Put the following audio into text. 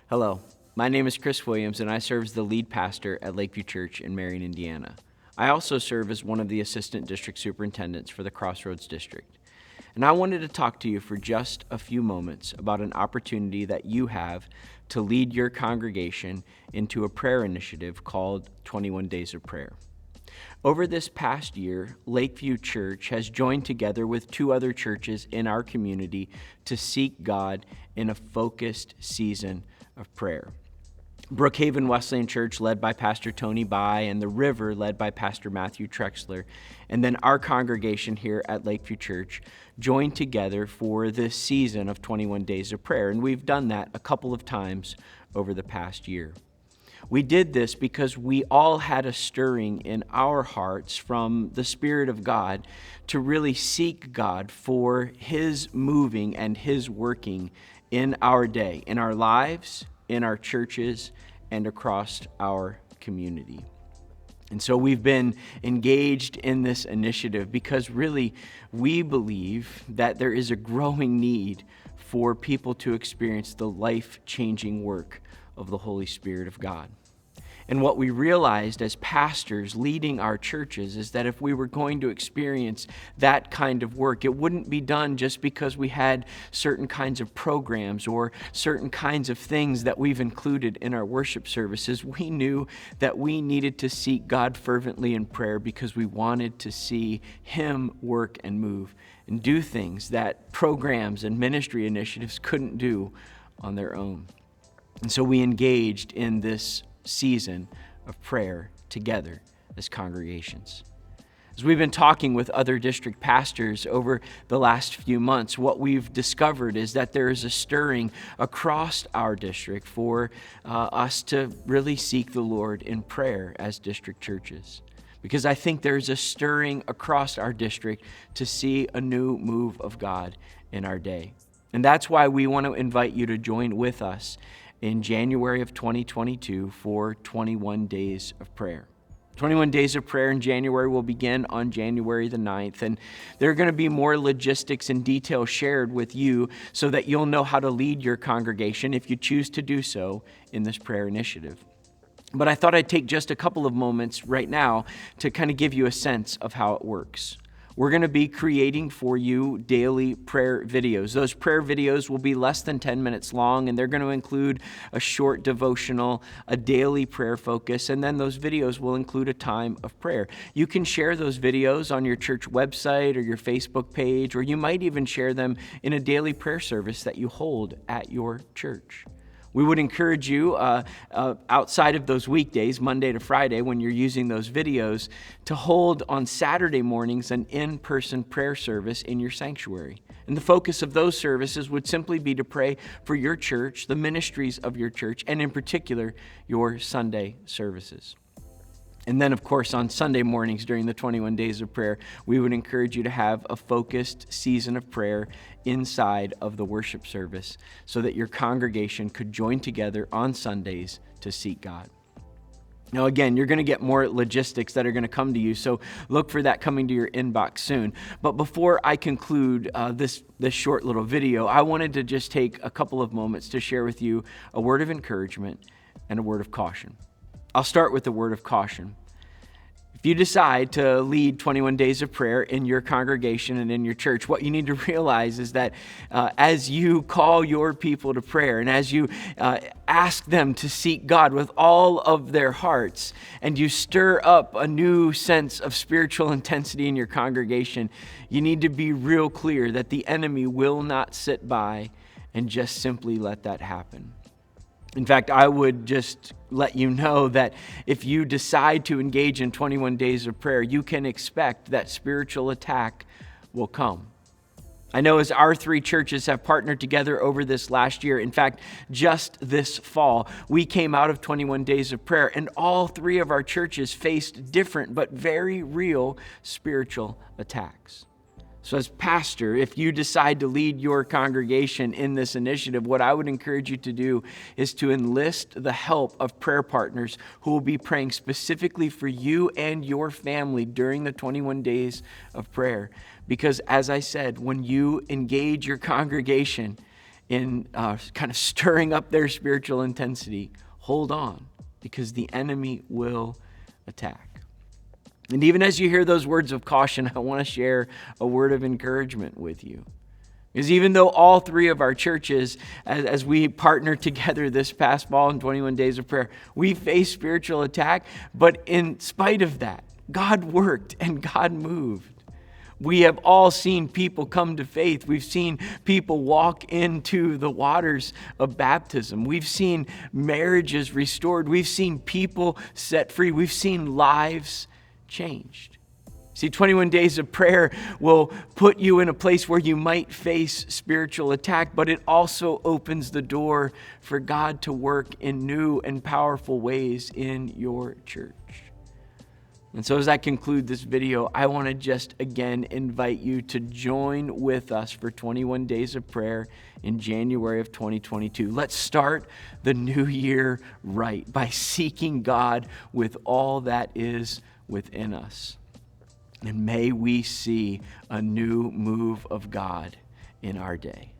Hello, my name is Chris Williams, and I serve as the lead pastor at Lakeview Church in Marion, Indiana. I also serve as one of the assistant district superintendents for the Crossroads District. And I wanted to talk to you for just a few moments about an opportunity that you have to lead your congregation into a prayer initiative called 21 Days of Prayer. Over this past year, Lakeview Church has joined together with two other churches in our community to seek God in a focused season of prayer. Brookhaven Wesleyan Church, led by Pastor Tony Bai, and The River, led by Pastor Matthew Trexler, and then our congregation here at Lakeview Church joined together for this season of 21 Days of Prayer, and we've done that a couple of times over the past year. We did this because we all had a stirring in our hearts from the Spirit of God to really seek God for His moving and His working in our day, in our lives, in our churches, and across our community. And so we've been engaged in this initiative because really we believe that there is a growing need for people to experience the life-changing work of the Holy Spirit of God. And what we realized as pastors leading our churches is that if we were going to experience that kind of work, it wouldn't be done just because we had certain kinds of programs or certain kinds of things that we've included in our worship services. We knew that we needed to seek God fervently in prayer because we wanted to see Him work and move and do things that programs and ministry initiatives couldn't do on their own. And so we engaged in this season of prayer together as congregations. As we've been talking with other district pastors over the last few months, what we've discovered is that there is a stirring across our district for us to really seek the Lord in prayer as district churches. Because I think there's a stirring across our district to see a new move of God in our day. And that's why we want to invite you to join with us in January of 2022 for 21 Days of Prayer. 21 Days of Prayer in January will begin on January the 9th, and there are going to be more logistics and details shared with you so that you'll know how to lead your congregation if you choose to do so in this prayer initiative. But I thought I'd take just a couple of moments right now to kind of give you a sense of how it works. We're going to be creating for you daily prayer videos. Those prayer videos will be less than 10 minutes long, and they're going to include a short devotional, a daily prayer focus, and then those videos will include a time of prayer. You can share those videos on your church website or your Facebook page, or you might even share them in a daily prayer service that you hold at your church. We would encourage you, outside of those weekdays, Monday to Friday, when you're using those videos, to hold on Saturday mornings an in-person prayer service in your sanctuary. And the focus of those services would simply be to pray for your church, the ministries of your church, and in particular, your Sunday services. And then, of course, on Sunday mornings during the 21 Days of Prayer, we would encourage you to have a focused season of prayer inside of the worship service so that your congregation could join together on Sundays to seek God. Now, again, you're going to get more logistics that are going to come to you, so look for that coming to your inbox soon. But before I conclude this short little video, I wanted to just take a couple of moments to share with you a word of encouragement and a word of caution. I'll start with the word of caution. If you decide to lead 21 Days of Prayer in your congregation and in your church, what you need to realize is that as you call your people to prayer and as you ask them to seek God with all of their hearts and you stir up a new sense of spiritual intensity in your congregation, you need to be real clear that the enemy will not sit by and just simply let that happen. In fact, I would just let you know that if you decide to engage in 21 Days of Prayer, you can expect that spiritual attack will come. I know as our three churches have partnered together over this last year, in fact, just this fall, we came out of 21 Days of Prayer, and all three of our churches faced different but very real spiritual attacks. So as pastor, if you decide to lead your congregation in this initiative, what I would encourage you to do is to enlist the help of prayer partners who will be praying specifically for you and your family during the 21 days of prayer. Because as I said, when you engage your congregation in kind of stirring up their spiritual intensity, hold on, because the enemy will attack. And even as you hear those words of caution, I want to share a word of encouragement with you. Because even though all three of our churches, as we partnered together this past fall in 21 Days of Prayer, we faced spiritual attack, but in spite of that, God worked and God moved. We have all seen people come to faith. We've seen people walk into the waters of baptism. We've seen marriages restored. We've seen people set free. We've seen lives changed. See, 21 Days of Prayer will put you in a place where you might face spiritual attack, but it also opens the door for God to work in new and powerful ways in your church. And so as I conclude this video, I want to just again invite you to join with us for 21 Days of Prayer in January of 2022. Let's start the new year right by seeking God with all that is within us. And may we see a new move of God in our day.